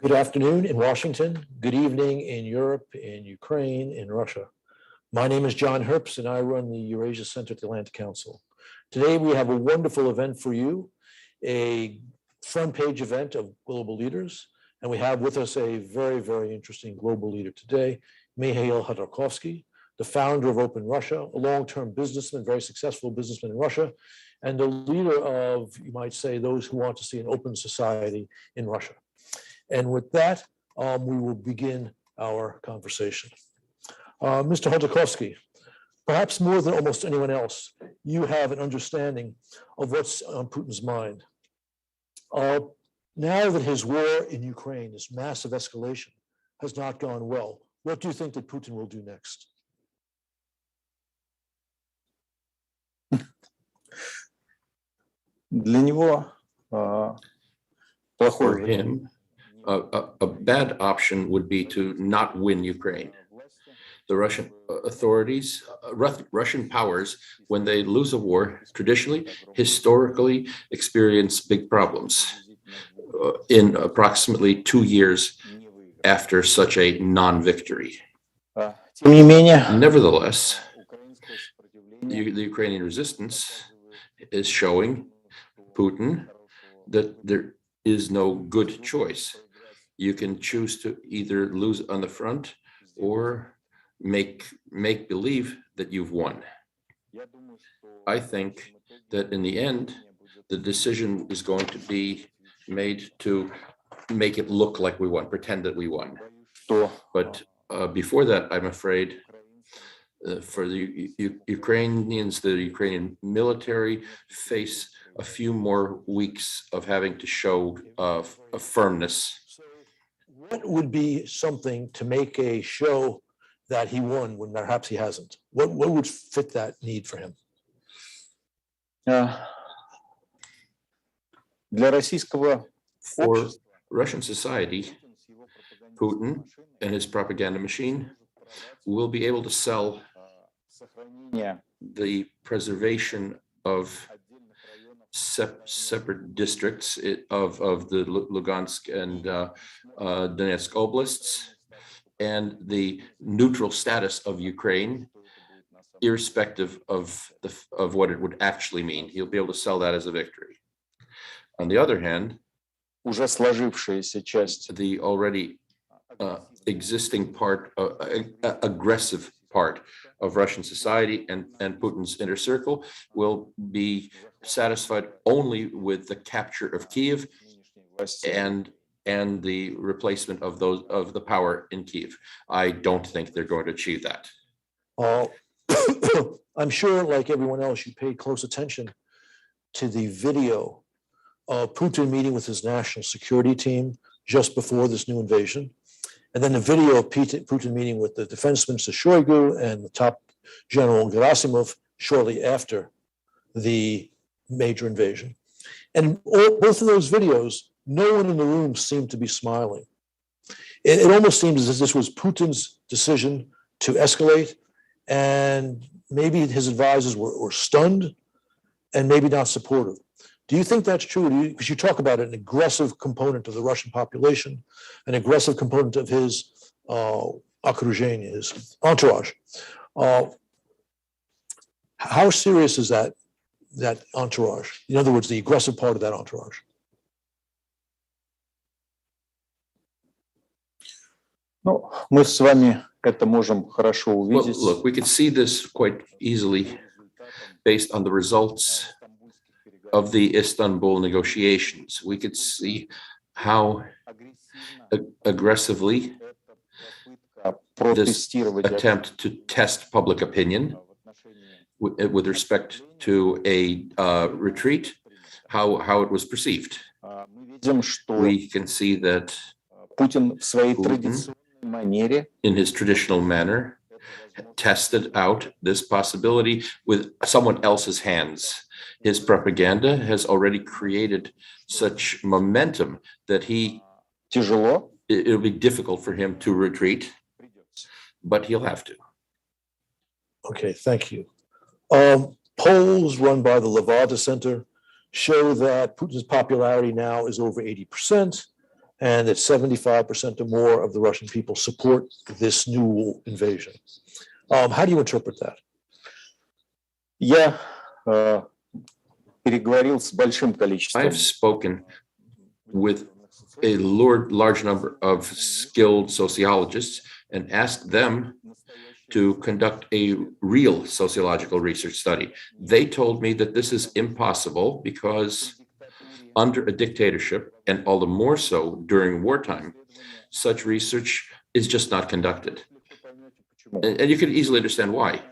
Good afternoon in Washington, good evening in Europe, in Ukraine, in Russia. My name is John Herbst and I run the Eurasia Center at the AtlanticCouncil. Today we have a wonderful event for you, a front page event of global leaders. And we have with us a very, very interesting global leader today, Mikhail Khodorkovsky, the founder of Open Russia, a long-term businessman, very successful businessman in Russia, and the leader of, you might say, those who want to see an open society in Russia. And with that, we will begin our conversation. Mr. Khodorkovsky, perhaps more than almost anyone else, you have an understanding of what's on Putin's mind. Now that his war in Ukraine, this massive escalation, has not gone well, what do you think that Putin will do next? For him, a bad option would be to not win Ukraine. The Russian authorities, Russian powers, when they lose a war, traditionally, historically experience big problems in approximately 2 years after such a non-victory. Nevertheless, the Ukrainian resistance is showing Putin that there is no good choice. You can choose to either lose on the front or make believe that you've won. I think that in the end, the decision is going to be made to make it look like we won, pretend that we won. But before that, I'm afraid for the Ukrainians, the Ukrainian military face a few more weeks of having to show a firmness. So what would be something to make a show that he won when perhaps he hasn't? What would fit that need for him? For Russian society, Putin and his propaganda machine will be able to sell the preservation of separate districts of the Lugansk and Donetsk oblasts and the neutral status of Ukraine, irrespective of what it would actually mean. He'll be able to sell that as a victory. On the other hand, the already existing part, aggressive part of Russian society and Putin's inner circle will be satisfied only with the capture of Kyiv and the replacement of the power in Kyiv. I don't think they're going to achieve that. I'm sure, like everyone else, you paid close attention to the video of Putin meeting with his national security team just before this new invasion. And then the video of Putin meeting with the defense minister Shoigu and the top general Gerasimov shortly after the major invasion. And both of those videos, no one in the room seemed to be smiling. It almost seems as if this was Putin's decision to escalate, and maybe his advisors were stunned and maybe not supportive. Do you think that's true? Because you talk about an aggressive component of the Russian population, an aggressive component of his окружение, his entourage. How serious is that entourage? In other words, the aggressive part of that entourage. Мы с вами это можем хорошо увидеть. Well, look, we could see this quite easily based on the results of the Istanbul negotiations. We could see how aggressively this attempt to test public opinion with respect to a retreat how it was perceived. Мы видим, что We can see that Путин в своей Putin, традиционной манере in his traditional manner, tested out this possibility with someone else's hands. His propaganda has already created such momentum that тяжело. it'll be difficult for him to retreat, but he'll have to. Okay, thank you. Polls run by the Levada Center show that Putin's popularity now is over 80%, and that 75% or more of the Russian people support this new invasion. How do you interpret that? Я переговорил с большим количеством. I've spoken with a large number of skilled sociologists and asked them to conduct a real sociological research study. They told me that this is impossible because under a dictatorship, and all the more so during wartime, such research is just not conducted. And you can easily understand why.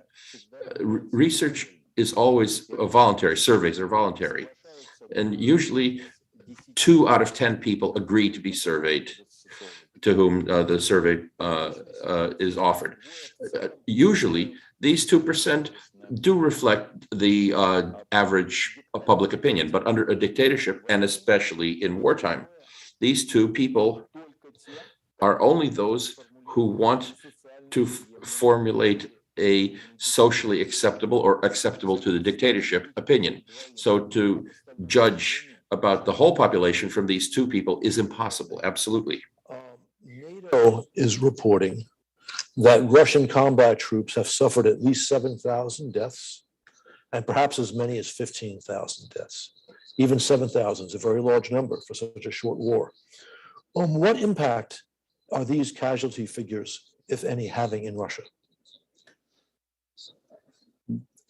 Research is always voluntary, surveys are voluntary. And usually 2 out of 10 people agree to be surveyed to whom the survey is offered. Usually, these 2% do reflect the average public opinion, but under a dictatorship, and especially in wartime, these 2 people are only those who want to formulate a socially acceptable or acceptable to the dictatorship opinion. So to judge about the whole population from these 2 people is impossible, absolutely. NATO is reporting that Russian combat troops have suffered at least 7,000 deaths and perhaps as many as 15,000 deaths. Even 7,000 is a very large number for such a short war. What impact are these casualty figures, if any, having in Russia?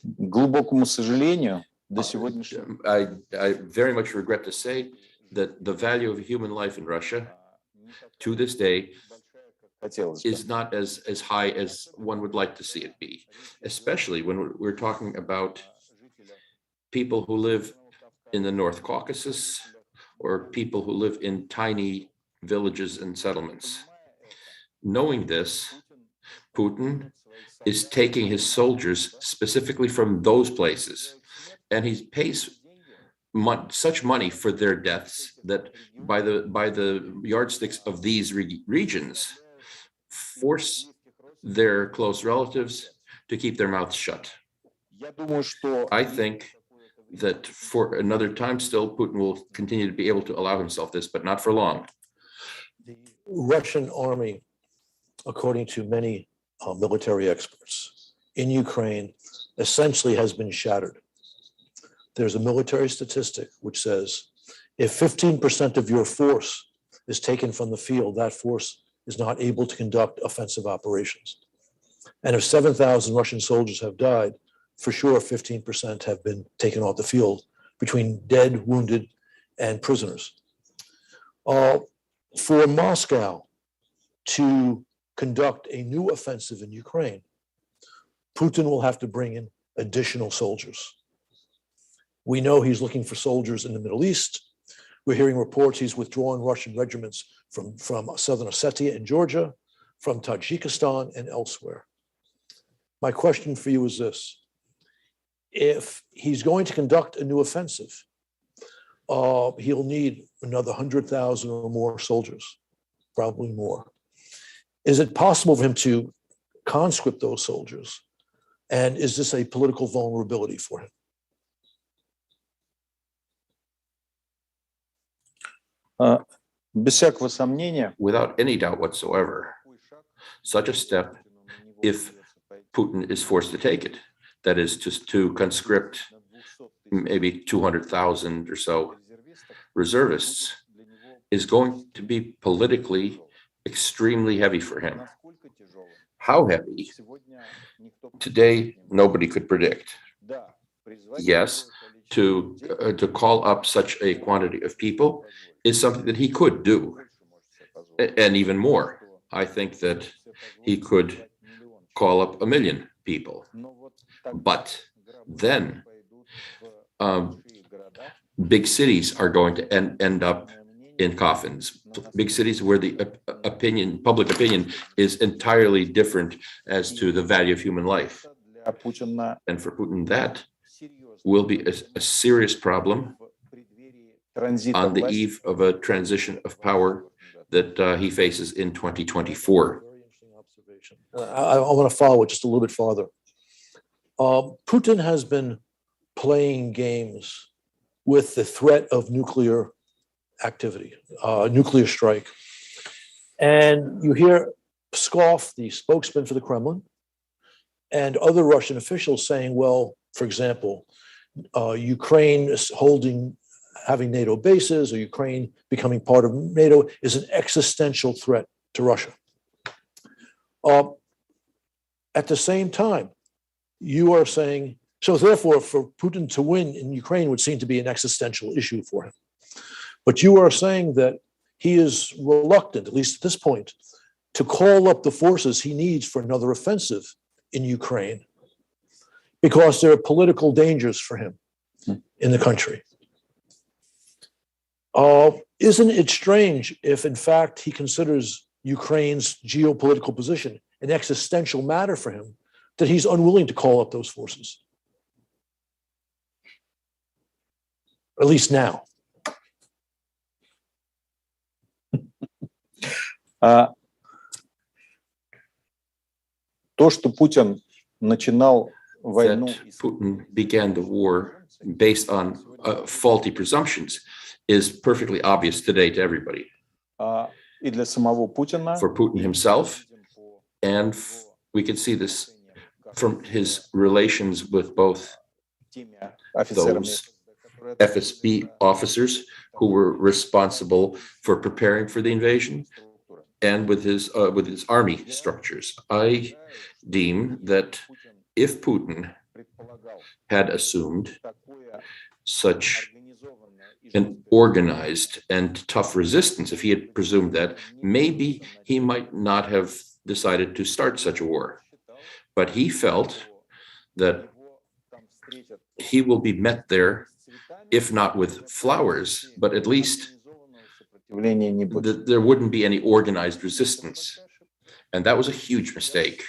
К глубокому сожалению, до сегодняшнего I very much regret to say that the value of human life in Russia to this day хотелось бы. is not as high as one would like to see it be, especially when we're talking about people who live in the North Caucasus or people who live in tiny villages and settlements. Knowing this, Putin is taking his soldiers specifically from those places, and he pays such money for their deaths that by the yardsticks of these regions force their close relatives to keep their mouths shut. Я думаю, что I think that for another time still, Putin will continue to be able to allow himself this, but not for long. The Russian army, according to many military experts in Ukraine, essentially has been shattered. There's a military statistic which says if 15% of your force is taken from the field, that force is not able to conduct offensive operations. And if 7,000 Russian soldiers have died, for sure 15% have been taken off the field between dead, wounded, and prisoners. For Moscow to conduct a new offensive in Ukraine, Putin will have to bring in additional soldiers. We know he's looking for soldiers in the Middle East. We're hearing reports he's withdrawn Russian regiments from Southern Ossetia and Georgia, from Tajikistan and elsewhere. My question for you is this. If he's going to conduct a new offensive, he'll need another 100,000 or more soldiers, probably more. Is it possible for him to conscript those soldiers? And is this a political vulnerability for him? Без всякого сомнения, Without any doubt whatsoever, such a step, if Putin is forced to take it, that is just to conscript maybe 200,000 or so reservists, is going to be politically extremely heavy for him. How heavy? Today, nobody could predict. Yes, to call up such a quantity of people is something that he could do, and even more. I think that he could call up 1 million people. But then big cities are going to end up in coffins. Big cities where the public opinion is entirely different as to the value of human life. And for Putin, that will be a serious problem on the eve of a transition of power that he faces in 2024. Very interesting observation. I want to follow it just a little bit farther. Putin has been playing games with the threat of nuclear activity, nuclear strike. And you hear Pskov, the spokesman for the Kremlin, and other Russian officials saying, well, for example, Ukraine is having NATO bases, or Ukraine becoming part of NATO is an existential threat to Russia. At the same time, you are saying, so therefore, for Putin to win in Ukraine would seem to be an existential issue for him. But you are saying that he is reluctant, at least at this point, to call up the forces he needs for another offensive in Ukraine because there are political dangers for him in the country. Isn't it strange if, in fact, he considers Ukraine's geopolitical position an existential matter for him, that he's unwilling to call up those forces? At least now. То, что Путин начинал войну, that Putin began the war based on faulty presumptions is perfectly obvious today to everybody. и для самого Путина, For Putin himself, and we can see this from his relations with both those FSB officers who were responsible for preparing for the invasion, and with his army structures. I deem that if Putin had assumed such an organized and tough resistance, if he had presumed that, maybe he might not have decided to start such a war. But he felt that he will be met there, if not with flowers, but at least there wouldn't be any organized resistance. And that was a huge mistake.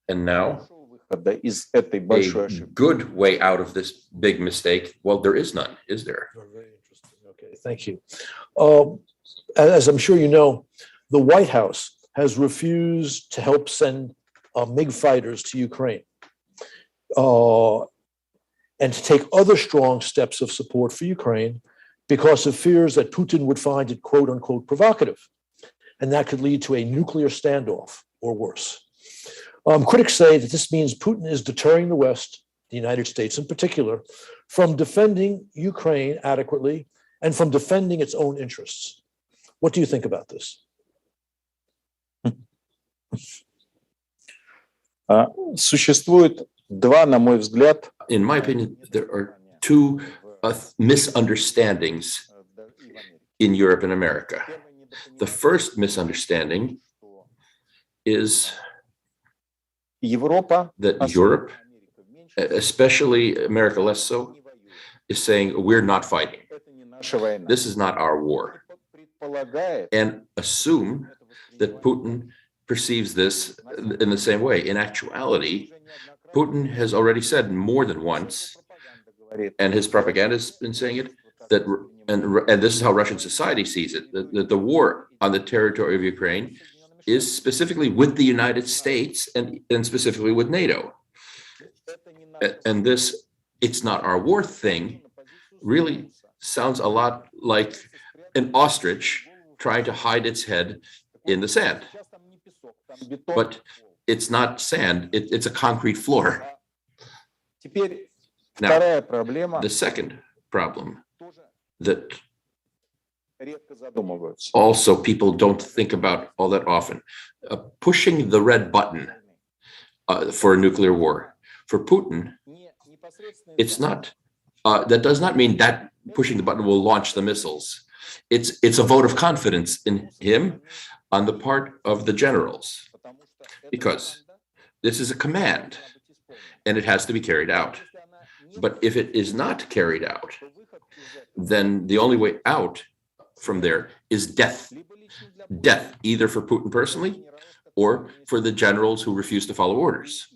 And now, a good way out of this big mistake, well, there is none, is there? Very interesting. Okay, thank you. As I'm sure you know, the White House has refused to help send MiG fighters to Ukraine and to take other strong steps of support for Ukraine because of fears that Putin would find it, quote unquote, provocative, and that could lead to a nuclear standoff or worse. Critics say that this means Putin is deterring the West, the United States in particular, from defending Ukraine adequately and from defending its own interests. What do you think about this? Существует два, на мой взгляд, In my opinion, there are two misunderstandings in Europe and America. The first misunderstanding is Европа, that Europe, especially America less so, is saying we're not fighting. наша война. This is not our war. Предполагает, And assume that Putin perceives this in the same way. In actuality, Putin has already said more than once, and his propaganda has been saying it, that and this is how Russian society sees it, that the war on the territory of Ukraine is specifically with the United States and specifically with NATO. And this, it's not our war thing, really sounds a lot like an ostrich trying to hide its head in the sand. But it's not sand, it's a concrete floor. Теперь Now, вторая проблема, the second problem that редко задумываются. also people don't think about all that often, pushing the red button for a nuclear war. For Putin, it's not, that does not mean that pushing the button will launch the missiles. It's a vote of confidence in him on the part of the generals, because this is a command and it has to be carried out. But if it is not carried out, then the only way out from there is death. Death, either for Putin personally or for the generals who refuse to follow orders.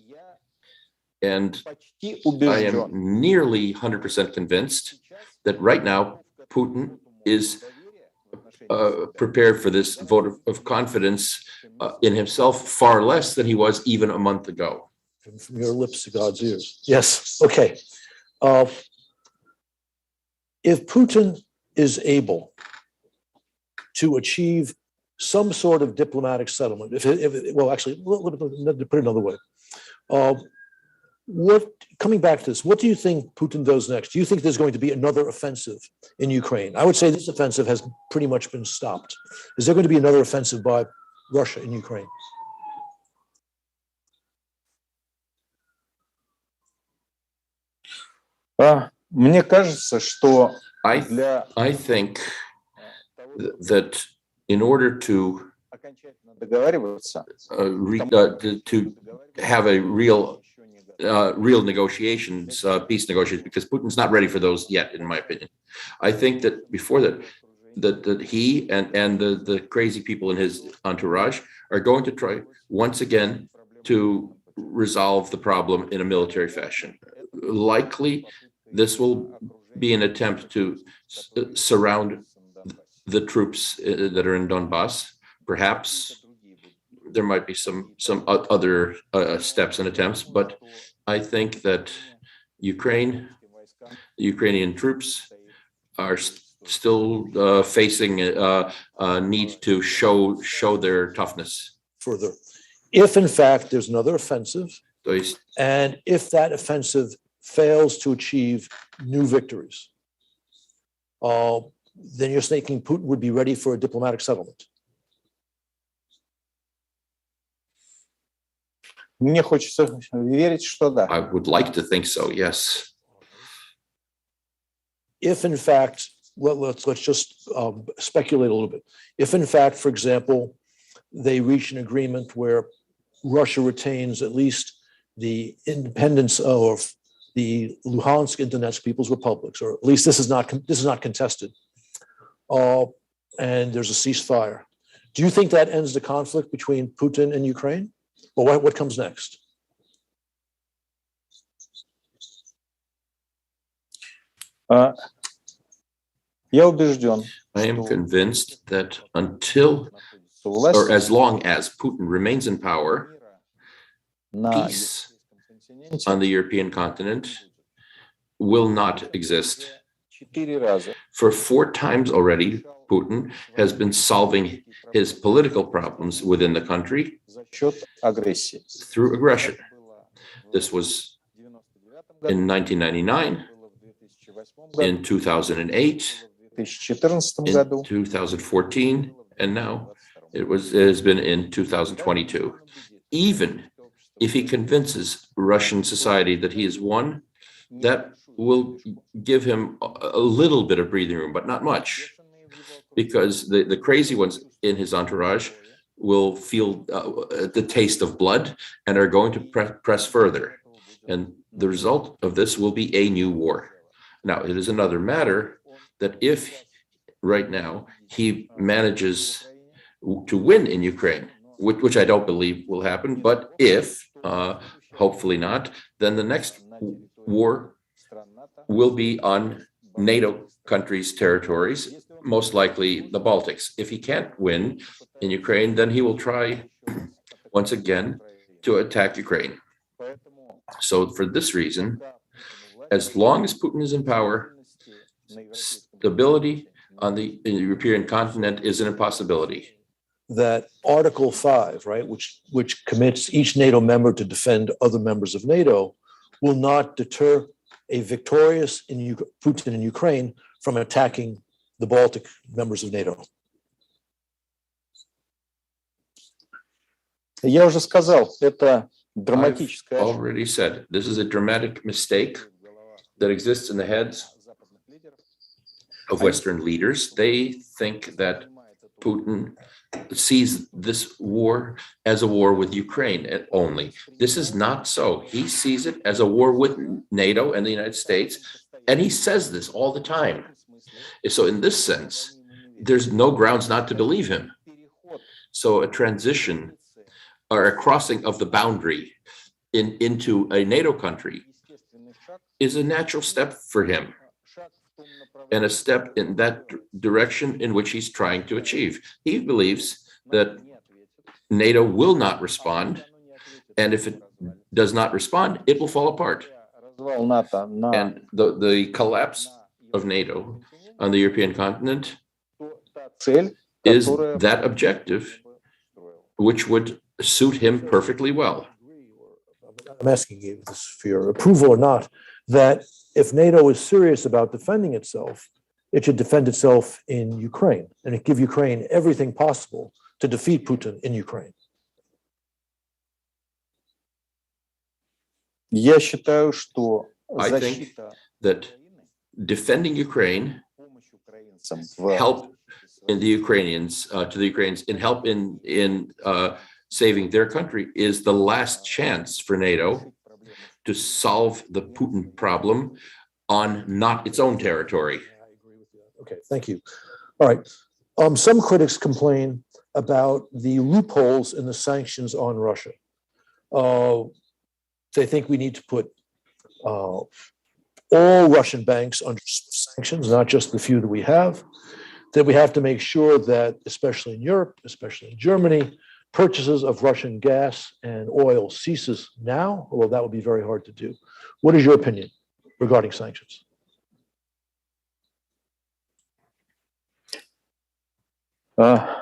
And I am nearly 100% convinced that right now Putin is prepared for this vote of confidence in himself far less than he was even a month ago. From your lips to God's ears. Yes, okay. If Putin is able to achieve some sort of diplomatic settlement, well, actually, let me put it another way. Coming back to this, what do you think Putin does next? Do you think there's going to be another offensive in Ukraine? I would say this offensive has pretty much been stopped. Is there going to be another offensive by Russia in Ukraine? Мне кажется, что I think that in order to договариваться, to have a real negotiations, peace negotiations, because Putin's not ready for those yet, in my opinion. I think that before that he and the crazy people in his entourage are going to try once again to resolve the problem in a military fashion. Likely, this will be an attempt to surround the troops that are in Donbass. Perhaps there might be some other steps and attempts, but I think that the Ukrainian troops are still facing a need to show their toughness. Further, if in fact there's another offensive, and if that offensive fails to achieve new victories, then you're thinking Putin would be ready for a diplomatic settlement. мне хочется верить, что да. I would like to think so, yes. If in fact, let's just speculate a little bit. If in fact, for example, they reach an agreement where Russia retains at least the independence of the Luhansk and Donetsk People's Republics, or at least this is not contested, and there's a ceasefire. Do you think that ends the conflict between Putin and Ukraine? Or what comes next? Я убежден, I am convinced that until or as long as Putin remains in power, peace on the European continent will not exist. For 4 times already, Putin has been solving his political problems within the country through aggression. This was in 1999, in 2008, in 2014, and now it has been in 2022. Even if he convinces Russian society that he has won, that will give him a little bit of breathing room, but not much, because the crazy ones in his entourage will feel the taste of blood and are going to press further. And the result of this will be a new war. Now, it is another matter that if right now he manages to win in Ukraine, which I don't believe will happen, but if, hopefully not, then the next war will be on NATO countries' territories, most likely the Baltics. If he can't win in Ukraine, then he will try once again to attack Ukraine. So for this reason, as long as Putin is in power, stability on the European continent is an impossibility. That Article 5, right, which commits each NATO member to defend other members of NATO, will not deter a victorious Putin in Ukraine from attacking the Baltic members of NATO. Я уже сказал, это драматическая. I've already said, this is a dramatic mistake that exists in the heads of Western leaders. They think that Putin sees this war as a war with Ukraine only. This is not so. He sees it as a war with NATO and the United States And he says this all the time. So in this sense, there's no grounds not to believe him. So a transition or a crossing of the boundary into a NATO country is a natural step for him, and a step in that direction in which he's trying to achieve. He believes that NATO will not respond, and if it does not respond, it will fall apart. And the collapse of NATO on the European continent is that objective, which would suit him perfectly well. I'm asking you this for your approval or not, that if NATO is serious about defending itself, it should defend itself in Ukraine and give Ukraine everything possible to defeat Putin in Ukraine. I think that defending Ukraine, help in the Ukrainians, to the Ukrainians, and help in saving their country is the last chance for NATO to solve the Putin problem on not its own territory. I agree with you. Okay, thank you. All right. Some critics complain about the loopholes in the sanctions on Russia. They think we need to put all Russian banks under sanctions, not just the few that we have. That we have to make sure that, especially in Europe, especially in Germany, purchases of Russian gas and oil ceases now, although that would be very hard to do. What is your opinion regarding sanctions? I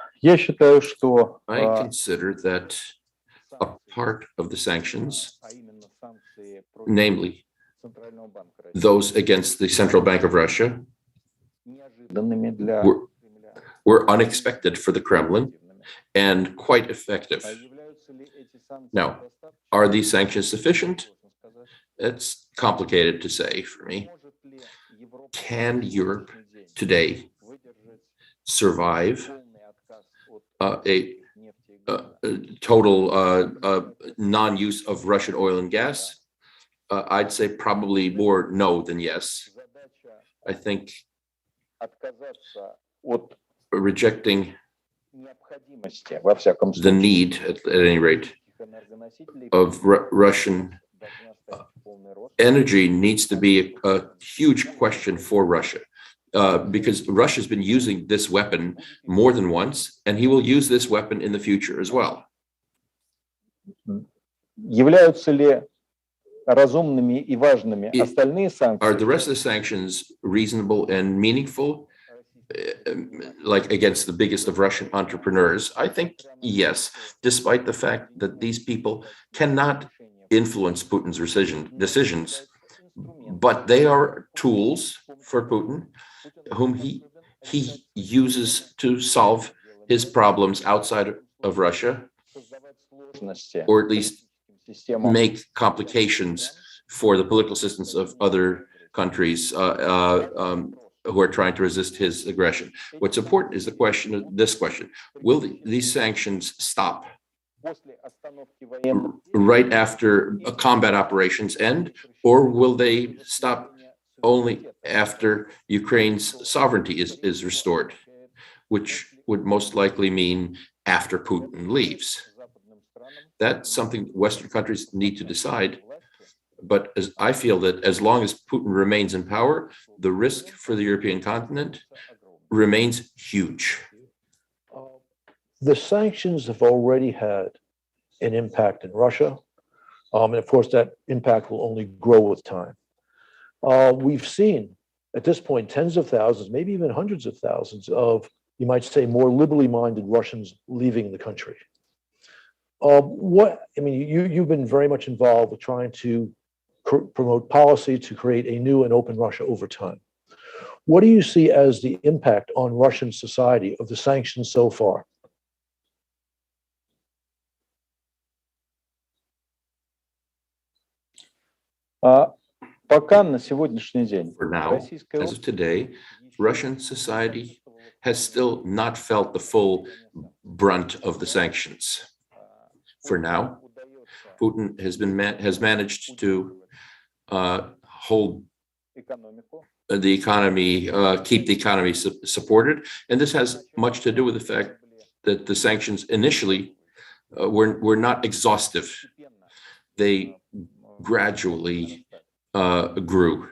consider that a part of the sanctions, namely those against the Central Bank of Russia, were unexpected for the Kremlin and quite effective. Now, are these sanctions sufficient? It's complicated to say for me. Can Europe today survive a total non-use of Russian oil and gas? I'd say probably more no than yes. I think rejecting the need, at any rate, of Russian energy needs to be a huge question for Russia, because Russia's been using this weapon more than once, and he will use this weapon in the future as well. Are the rest of the sanctions reasonable and meaningful, like against the biggest of Russian entrepreneurs? I think yes, despite the fact that these people cannot influence Putin's decisions, but they are tools for Putin, whom he uses to solve his problems outside of Russia, or at least make complications for the political systems of other countries who are trying to resist his aggression. What's important is this question: will these sanctions stop right after combat operations end, or will they stop only after Ukraine's sovereignty is restored, which would most likely mean after Putin leaves? That's something Western countries need to decide. But I feel that as long as Putin remains in power, the risk for the European continent remains huge. The sanctions have already had an impact in Russia. And of course, that impact will only grow with time. We've seen at this point tens of thousands, maybe even hundreds of thousands of, you might say, more liberally minded Russians leaving the country. You've been very much involved with trying to promote policy to create a new and open Russia over time. What do you see as the impact on Russian society of the sanctions so far? For now, as of today, Russian society has still not felt the full brunt of the sanctions. For now, Putin has managed to hold the economy, keep the economy supported. And this has much to do with the fact that the sanctions initially were not exhaustive. They gradually grew.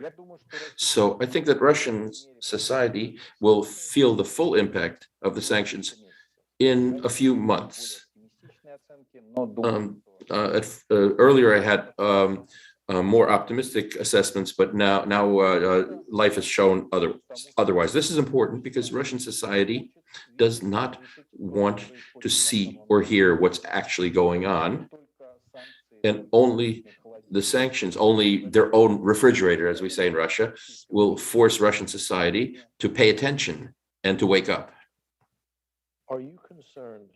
So I think that Russian society will feel the full impact of the sanctions in a few months. Earlier I had more optimistic assessments, but now life has shown otherwise. This is important because Russian society does not want to see or hear what's actually going on, and only the sanctions, only their own refrigerator, as we say in Russia, will force Russian society to pay attention and to wake up. Are you concerned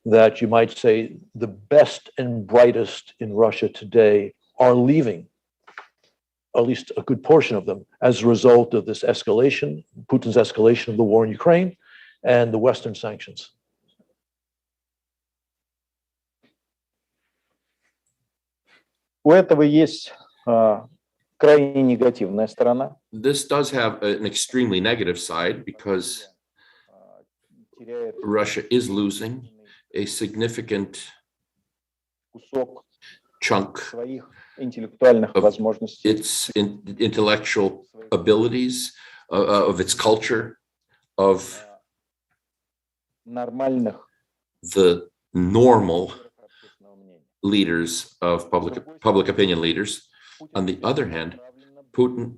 that you might say the best and brightest in Russia today are leaving, at least a good portion of them, as a result of this escalation, Putin's escalation of the war in Ukraine and the Western sanctions? У этого есть крайне негативная сторона. This does have an extremely negative side because Russia is losing a significant chunk of its intellectual abilities, of its culture, of the normal leaders of public opinion leaders. On the other hand, Putin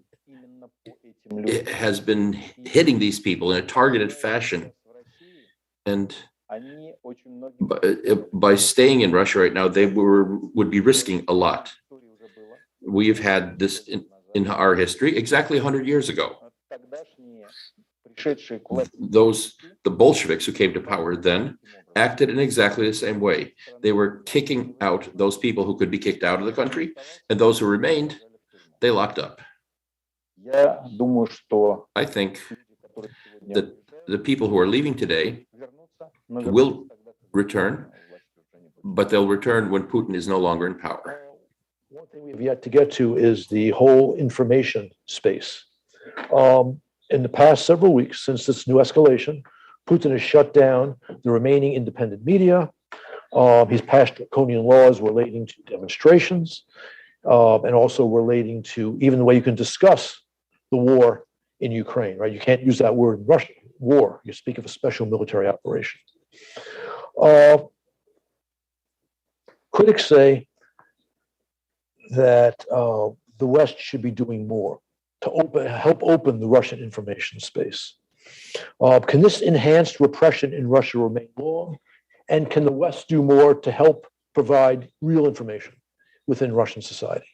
has been hitting these people in a targeted fashion. And by staying in Russia right now, they would be risking a lot. We have had this in our history exactly 100 years ago. The Bolsheviks who came to power then acted in exactly the same way. They were kicking out those people who could be kicked out of the country, and those who remained, they locked up. I think that the people who are leaving today will return, but they'll return when Putin is no longer in power. One thing we have yet to get to is the whole information space. In the past several weeks, since this new escalation, Putin has shut down the remaining independent media. He's passed draconian laws relating to demonstrations and also relating to even the way you can discuss the war in Ukraine, right? You can't use that word in Russia, war. You speak of a special military operation. Critics say that the West should be doing more to help open the Russian information space. Can this enhanced repression in Russia remain long? And can the West do more to help provide real information within Russian society?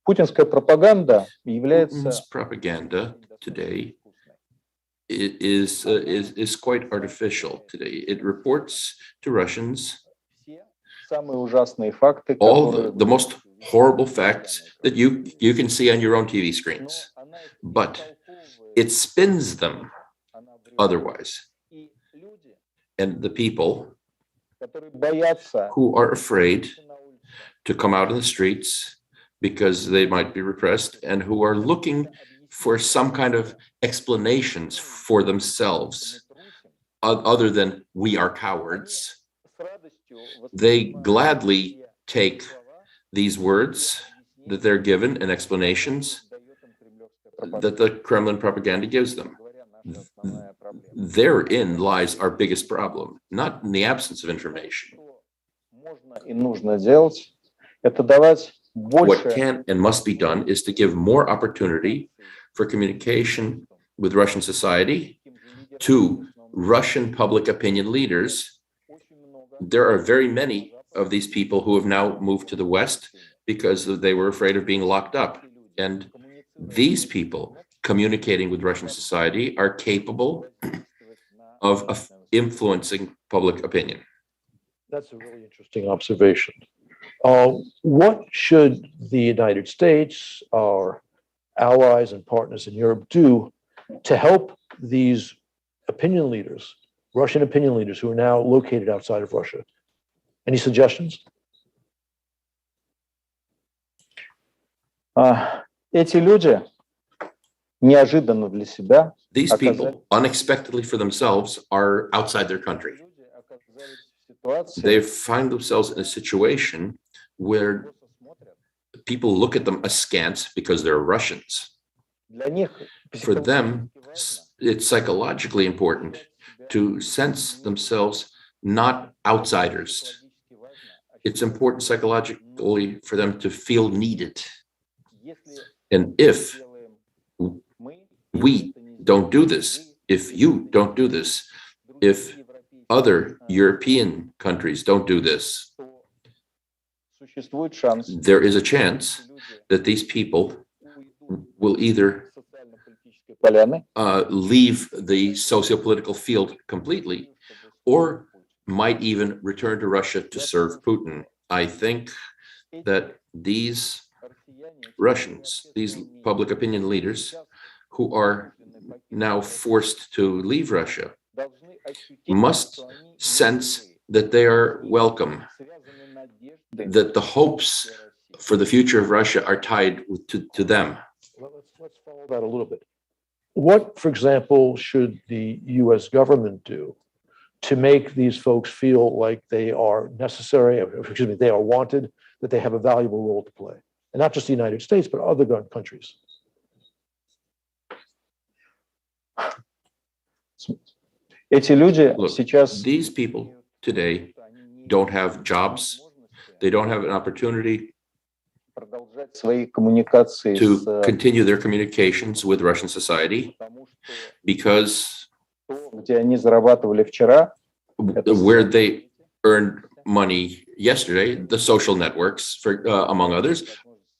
Путинская пропаганда является... Putin's propaganda today is quite artificial today. It reports to Russians all the most horrible facts that you can see on your own TV screens, but it spins them otherwise. And the people who are afraid to come out in the streets because they might be repressed and who are looking for some kind of explanations for themselves other than we are cowards, they gladly take these words that they're given and explanations that the Kremlin propaganda gives them. Therein lies our biggest problem, not in the absence of information. What can and must be done is to give more opportunity for communication with Russian society to Russian public opinion leaders. There are very many of these people who have now moved to the West because they were afraid of being locked up. And these people communicating with Russian society are capable of influencing public opinion. That's a really interesting observation. What should the United States, our allies and partners in Europe do to help these opinion leaders Russian opinion leaders who are now located outside of Russia? Any suggestions? Эти люди неожиданно для себя These people, unexpectedly for themselves, are outside their country. They find themselves in a situation where people look at them askance because they're Russians. For them, it's psychologically important to sense themselves not outsiders. It's important psychologically for them to feel needed. And if we don't do this, if you don't do this, if other European countries don't do this, there is a chance that these people will either leave the socio-political field completely, or might even return to Russia to serve Putin. I think that these Russians, these public opinion leaders who are now forced to leave Russia, must sense that they are welcome, that the hopes for the future of Russia are tied to them. Let's follow that a little bit. What, for example, should the US government do to make these folks feel like they are necessary, excuse me, they are wanted, that they have a valuable role to play? And not just the United States, but other countries. Эти люди Look, сейчас these people today don't have jobs. They don't have an opportunity продолжать свои коммуникации to continue their communications with Russian society, because где они зарабатывали вчера, where they earned money yesterday, the social networks, for among others,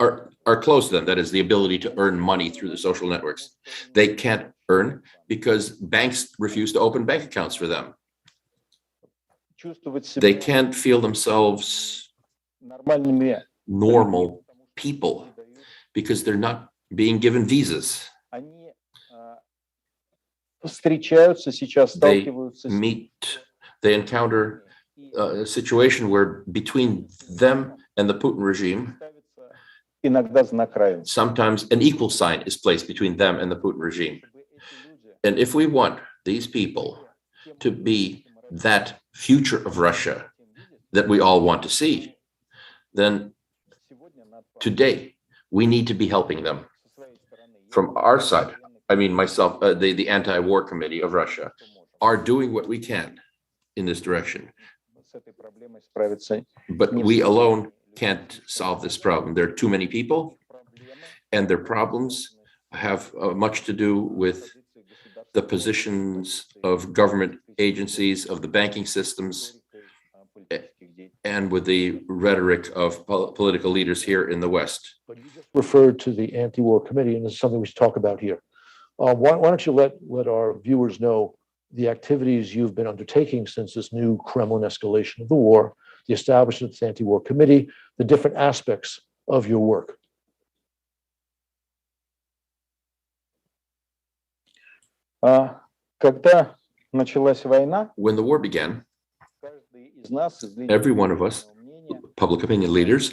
are closed to them. That is, the ability to earn money through the social networks. They can't earn because banks refuse to open bank accounts for them. They can't feel themselves нормальными. normal people because they're not being given visas. Они встречаются сейчас, They сталкиваются с meet, they encounter a situation where between them and the Putin regime, иногда знак равенства. sometimes an equal sign is placed between them and the Putin regime. And if we want these people to be that future of Russia that we all want to see, then today we need to be helping them. From our side, I mean myself, the anti-war committee of Russia are doing what we can in this direction. С этой проблемой справиться. But we alone can't solve this problem. There are too many people, and their problems have much to do with the positions of government agencies, of the banking systems, and with the rhetoric of political leaders here in the West. But you just referred to the anti-war committee, and this is something we should talk about here. Why don't you let our viewers know the activities you've been undertaking since this new Kremlin escalation of the war, the establishment of the anti-war committee, the different aspects of your work. Когда началась война, When the war began, каждый из нас, из лидеров every one of us, мнения, public opinion leaders,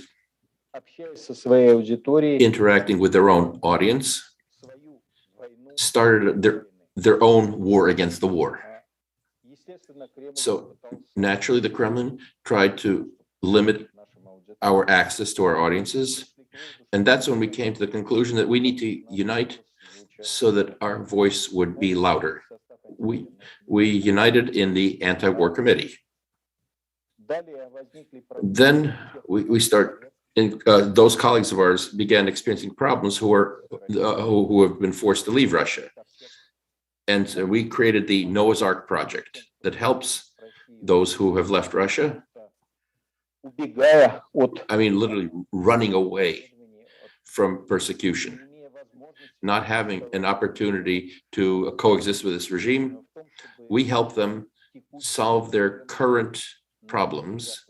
общаясь со своей аудиторией, interacting with their own audience, свою войну, started their own war against the war. естественно, Кремль So пытался naturally, the Kremlin tried to limit нашим аудиториям. our access to our audiences. And that's when we came to the conclusion that we need to unite so that our voice would be louder. We united in the anti-war committee. Далее возникли проблемы. Then we start, those colleagues of ours began experiencing problems who have been forced to leave Russia. And so we created the Noah's Ark project that helps those who have left Russia. Убегая от I mean, literally running away from persecution, not having an opportunity to coexist with this regime. We help them solve their current problems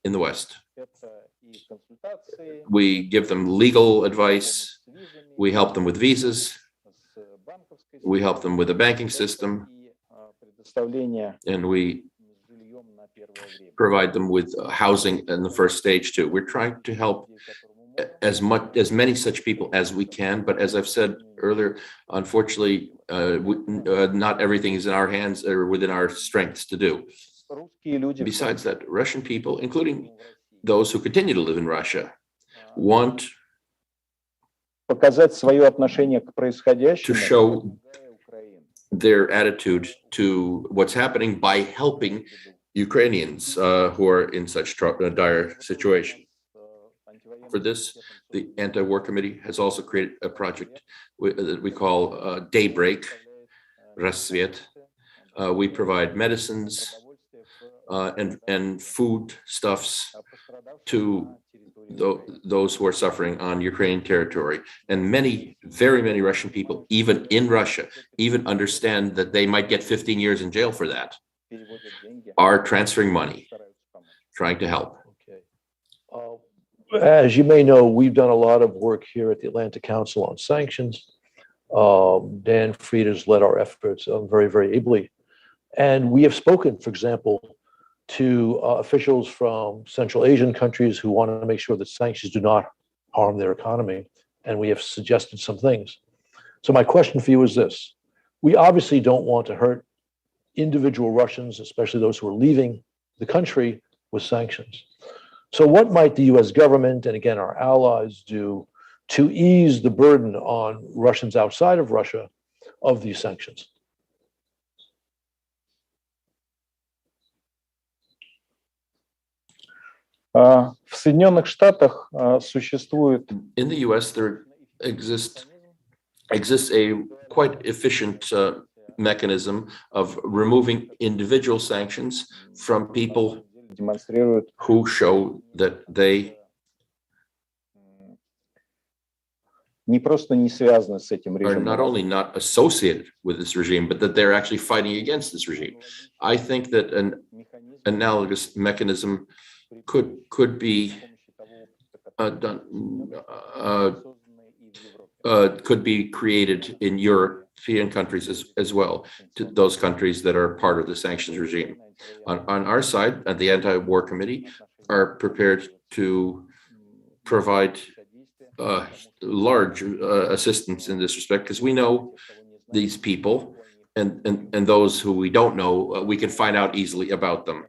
in the West. это и консультации, We give them legal advice. с визами, We help them with visas. с банковской We help them with the banking system. и and we provide them with housing in the first stage too. We're trying to help as many such people as we can, but as I've said earlier, unfortunately, not everything is in our hands or within our strengths to do. Besides that, Russian people, including those who continue to live in Russia, want to show their attitude to what's happening by helping Ukrainians who are in such dire situation. For this, the Anti-War Committee has also created a project that we call Daybreak, Rassvet. We provide medicines and food stuffs to those who are suffering on Ukrainian territory. And very many Russian people, even in Russia, even understand that they might get 15 years in jail for that, are transferring money, trying to help. As you may know, we've done a lot of work here at the Atlantic Council on sanctions. Dan Frieder's led our efforts very, very ably. And we have spoken, for example, to officials from Central Asian countries who want to make sure that sanctions do not harm their economy. And we have suggested some things. So my question for you is this. We obviously don't want to hurt individual Russians, especially those who are leaving the country, with sanctions. So what might the US government, and again, our allies, do to ease the burden on Russians outside of Russia of these sanctions? В Соединенных Штатах существует In the US, there exists a quite efficient mechanism of removing individual sanctions from people who show that they are not only not associated with this regime, but that they're actually fighting against this regime. I think that an analogous mechanism could be could be created in European countries as well, to those countries that are part of the sanctions regime. On our side, at the Anti-War Committee, are prepared to provide large assistance in this respect, because we know these people, and those who we don't know, we can find out easily about them.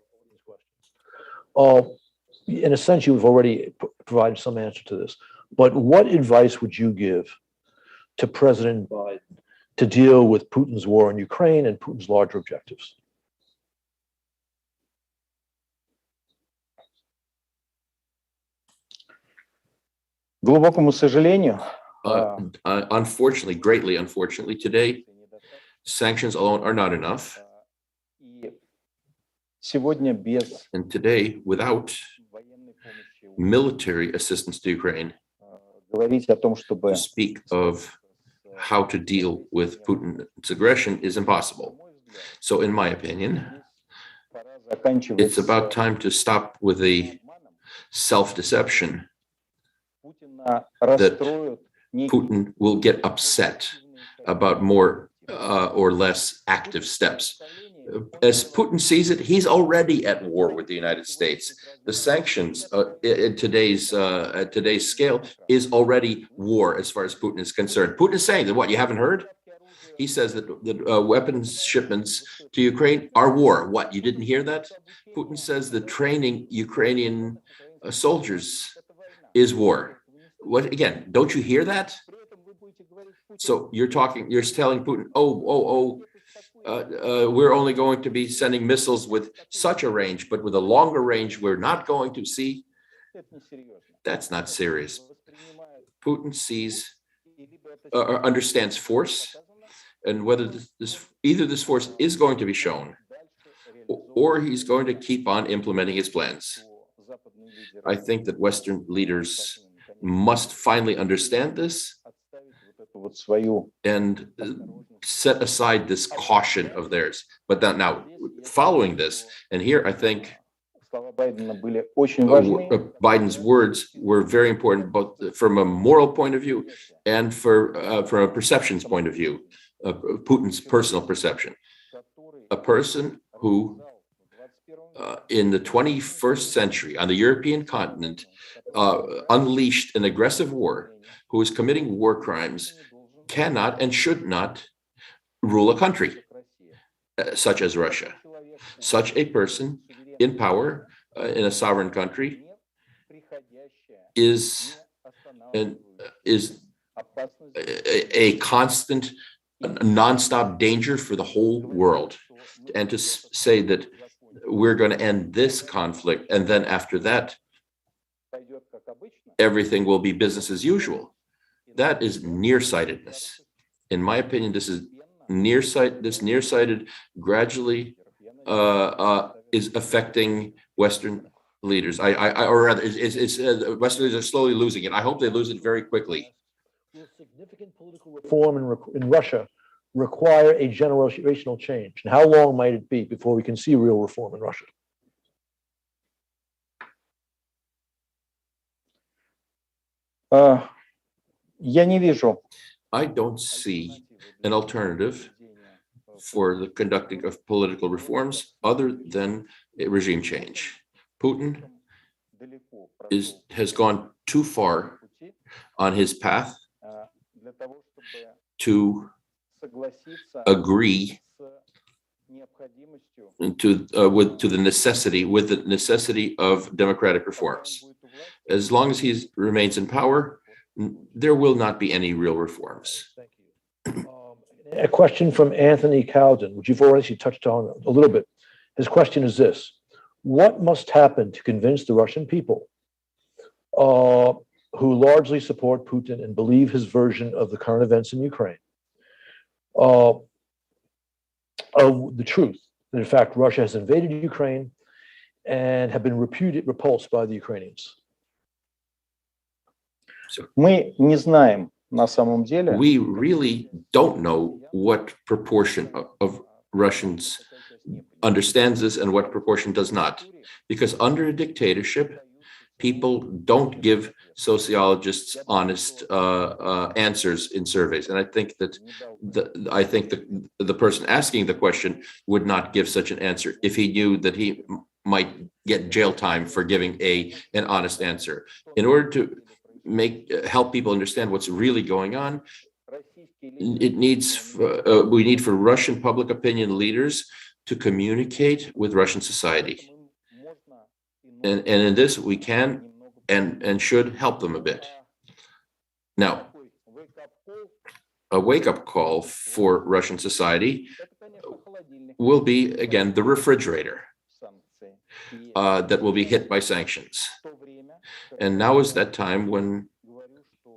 In a sense, you've already provided some answer to this, but what advice would you give to President Biden to deal with Putin's war in Ukraine and Putin's larger objectives? глубокому сожалению, Unfortunately, greatly unfortunately, today, sanctions alone are not enough. сегодня без And today, without military assistance to Ukraine, говорить о том, чтобы to speak of how to deal with Putin's aggression is impossible. So in my opinion, it's about time to stop with the self-deception that Putin will get upset about more or less active steps. As Putin sees it, he's already at war with the United States. The sanctions at today's scale is already war as far as Putin is concerned. Putin is saying that, what, you haven't heard? He says that weapons shipments to Ukraine are war. What, you didn't hear that? Putin says that training Ukrainian soldiers is war. What, again, don't you hear that? So you're telling Putin, we're only going to be sending missiles with such a range, but with a longer range, we're not going to see. That's not serious. Putin sees, understands force, and whether either this force is going to be shown, or he's going to keep on implementing his plans. I think that Western leaders must finally understand this and set aside this caution of theirs. But now, following this, and here I think Biden's words were very important, both from a moral point of view and from a perceptions point of view, Putin's personal perception. a person who in the 21st century on the European continent unleashed an aggressive war, who is committing war crimes, cannot and should not rule a country such as Russia. Such a person in power in a sovereign country is a constant, nonstop danger for the whole world. And to say that we're going to end this conflict and then after that everything will be business as usual, that is nearsightedness. In my opinion, this is nearsighted gradually is affecting Western leaders. Or rather, Western leaders are slowly losing it. I hope they lose it very quickly. Will significant political reform in Russia require a generational change? And how long might it be before we can see real reform in Russia? Я не вижу I don't see an alternative for the conducting of political reforms other than a regime change. Putin has gone too far on his path to agree with the necessity of democratic reforms. As long as he remains in power, there will not be any real reforms. Thank you. A question from Anthony Cowden, which you've already touched on a little bit. His question is this: what must happen to convince the Russian people who largely support Putin and believe his version of the current events in Ukraine of the truth that in fact Russia has invaded Ukraine and have been repulsed by the Ukrainians? Мы не знаем на самом деле. We really don't know what proportion of Russians understands this and what proportion does not. Because under a dictatorship, people don't give sociologists honest answers in surveys. And I think that the person asking the question would not give such an answer if he knew that he might get jail time for giving an honest answer. In order to help people understand what's really going on, we need for Russian public opinion leaders to communicate with Russian society. And in this, we can and should help them a bit. Now, a wake-up call for Russian society will be, again, the refrigerator that will be hit by sanctions. And now is that time when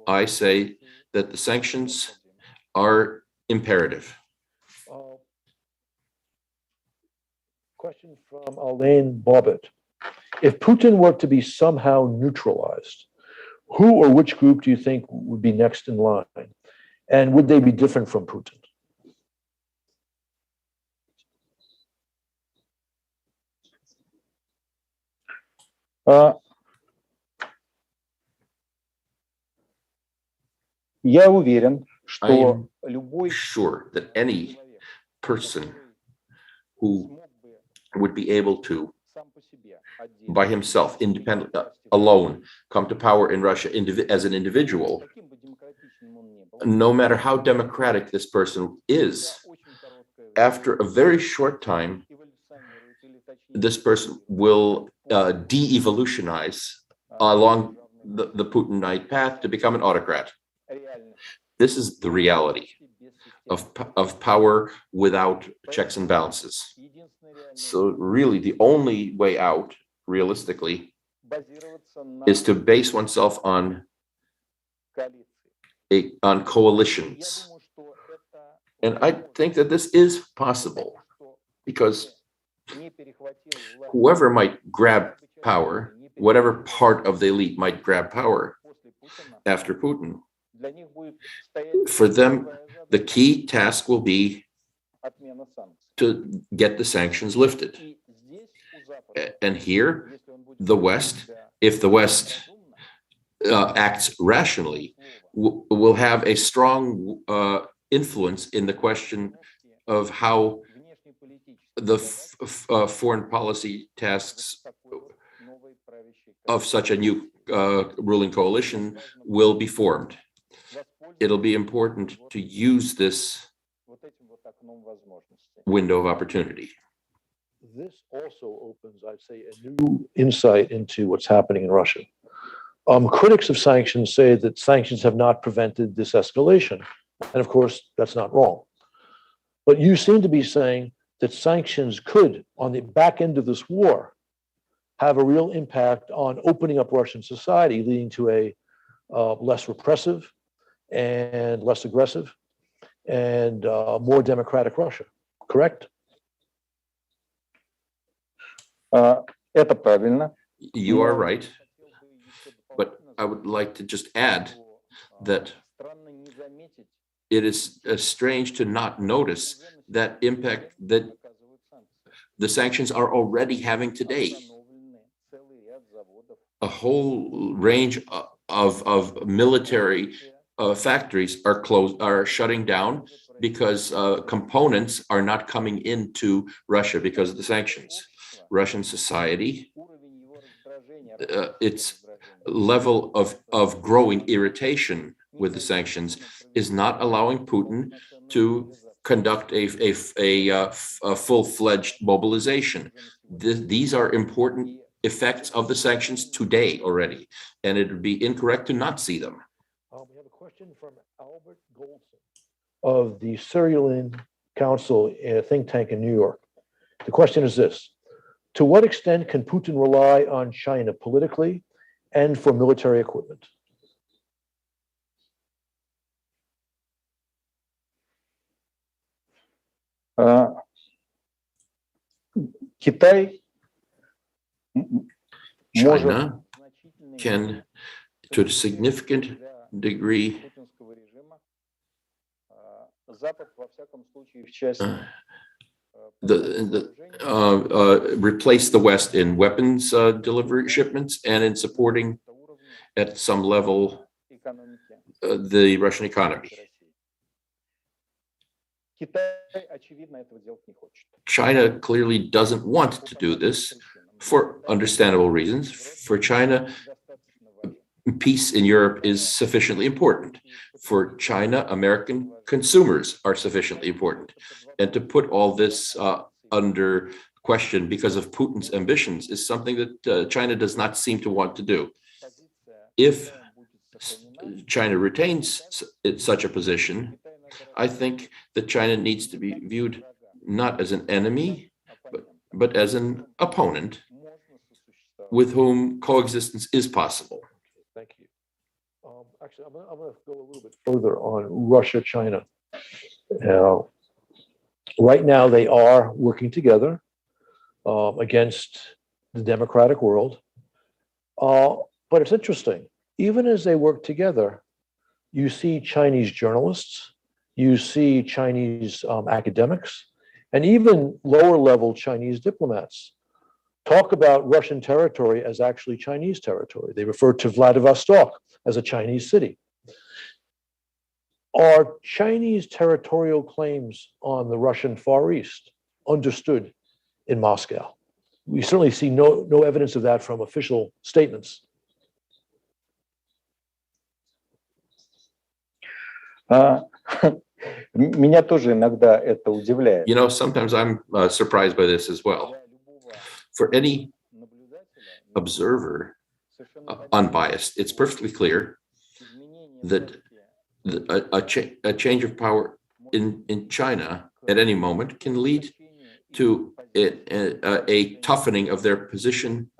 I say that the sanctions are imperative. Question from Alain Bobbitt. If Putin were to be somehow neutralized, who or which group do you think would be next in line? And would they be different from Putin? Я уверен, I что am sure that any person who would be able to, by himself, independently, alone, come to power in Russia as an individual, no matter how democratic this person is, after a very short time, this person will de-evolutionize along the Putinite path to become an autocrat. This is the reality of power without checks and balances. So really, the only way out, realistically, is to base oneself on coalitions. And I think that this is possible because whoever might grab power, whatever part of the elite might grab power after Putin, for them, the key task will be to get the sanctions lifted. And here, the West, if the West acts rationally, will have a strong influence in the question of how the foreign policy tasks of such a new ruling coalition will be formed. It'll be important to use this window of opportunity. This also opens, I'd say, a new insight into what's happening in Russia. Critics of sanctions say that sanctions have not prevented this escalation. And of course, that's not wrong. But you seem to be saying that sanctions could, on the back end of this war, have a real impact on opening up Russian society, leading to a less repressive and less aggressive and more democratic Russia. Correct? Это правильно. You are right. But I would like to just add that it is strange to not notice that impact that the sanctions are already having today. A whole range of military factories are shutting down because components are not coming into Russia because of the sanctions. Russian society, its level of growing irritation with the sanctions is not allowing Putin to conduct a full-fledged mobilization. These are important effects of the sanctions today already, and it would be incorrect to not see them. We have a question from Albert Goldson of the AtlanticCouncil, a think tank in New York. The question is this: to what extent can Putin rely on China politically and for military equipment? Китай China can, to a significant degree, replace the West in weapons delivery shipments and in supporting at some level the Russian economy. China clearly doesn't want to do this for understandable reasons. For China, peace in Europe is sufficiently important. For China, American consumers are sufficiently important. And to put all this under question because of Putin's ambitions is something that China does not seem to want to do. If China retains such a position, I think that China needs to be viewed not as an enemy, but as an opponent with whom coexistence is possible. Thank you. Actually, I'm going to go a little bit further on Russia, China. Right now, they are working together against the democratic world. But it's interesting. Even as they work together, you see Chinese journalists, you see Chinese academics, and even lower level Chinese diplomats talk about Russian territory as actually Chinese territory. They refer to Vladivostok as a Chinese city. Are Chinese territorial claims on the Russian Far East understood in Moscow? We certainly see no evidence of that from official statements. Меня тоже иногда это удивляет. You know, sometimes I'm surprised by this as well. For any observer, unbiased, it's perfectly clear that a change of power in China at any moment can lead to a toughening of their position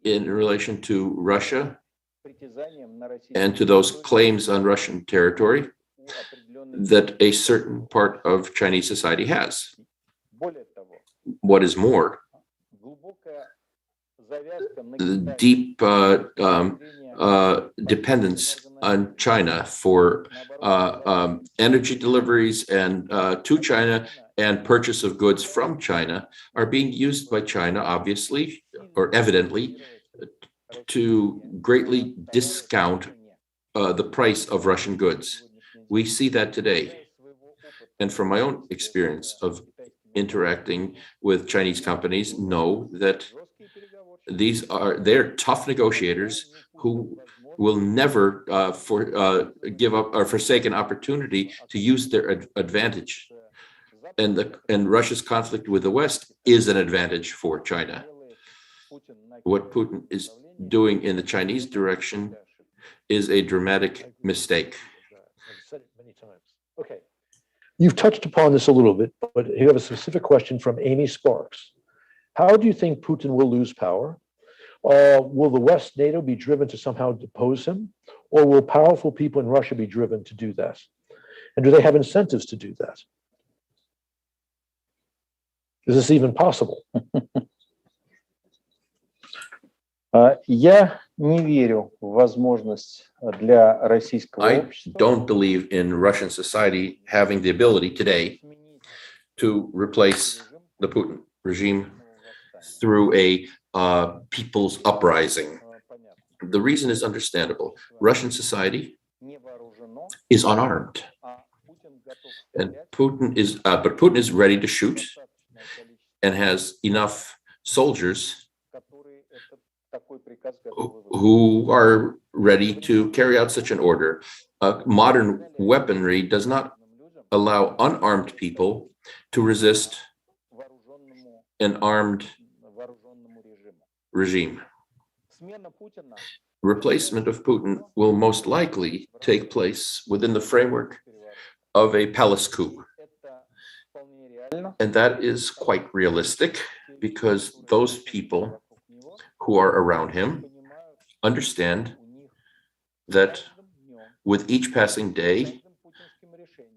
in relation to Russia and to those claims on Russian territory that a certain part of Chinese society has. What is more, the deep dependence on China for energy deliveries and to China and purchase of goods from China are being used by China, obviously, or evidently, to greatly discount the price of Russian goods. We see that today. And from my own experience of interacting with Chinese companies know that they're tough negotiators who will never give up or forsake an opportunity to use their advantage. And Russia's conflict with the West is an advantage for China. What Putin is doing in the Chinese direction is a dramatic mistake. Okay. You've touched upon this a little bit, but you have a specific question from Amy Sparks. How do you think Putin will lose power? Will the West, NATO, be driven to somehow depose him? Or will powerful people in Russia be driven to do that? And do they have incentives to do that? Is this even possible? Я не верю в возможность для российского I общества don't believe in Russian society having the ability today to replace the Putin regime through a people's uprising. The reason is understandable. Russian society is unarmed, and Putin is ready to shoot and has enough soldiers who are ready to carry out such an order. Modern weaponry does not allow unarmed people to resist an armed regime. Replacement of Putin will most likely take place within the framework of a palace coup. And that is quite realistic because those people who are around him understand that with each passing day,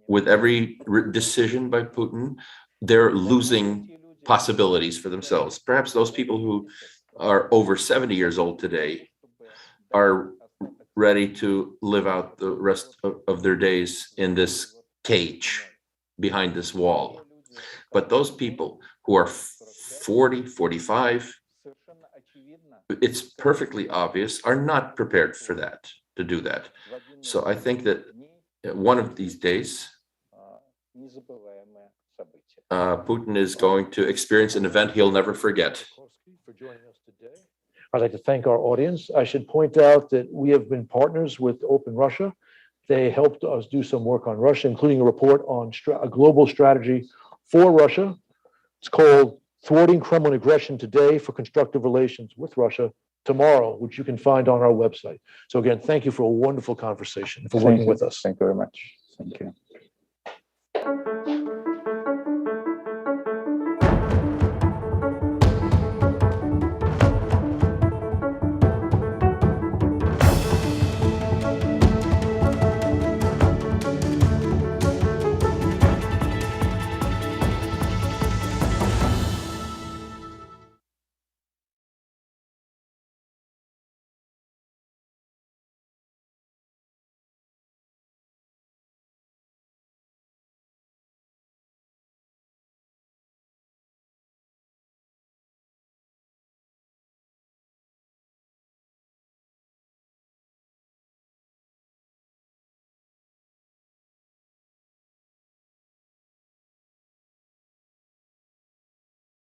with every decision by Putin, they're losing possibilities for themselves. Perhaps those people who are over 70 years old today are ready to live out the rest of their days in this cage behind this wall. But those people who are 40, 45, it's perfectly obvious, are not prepared for that, to do that. So I think that one of these days, Putin is going to experience an event he'll never forget. For joining us today. I'd like to thank our audience. I should point out that we have been partners with Open Russia. They helped us do some work on Russia, including a report on a global strategy for Russia. It's called Thwarting Kremlin Aggression Today for Constructive Relations with Russia Tomorrow, which you can find on our website. So again, thank you for a wonderful conversation, for working with us. Thank you very much. Thank you.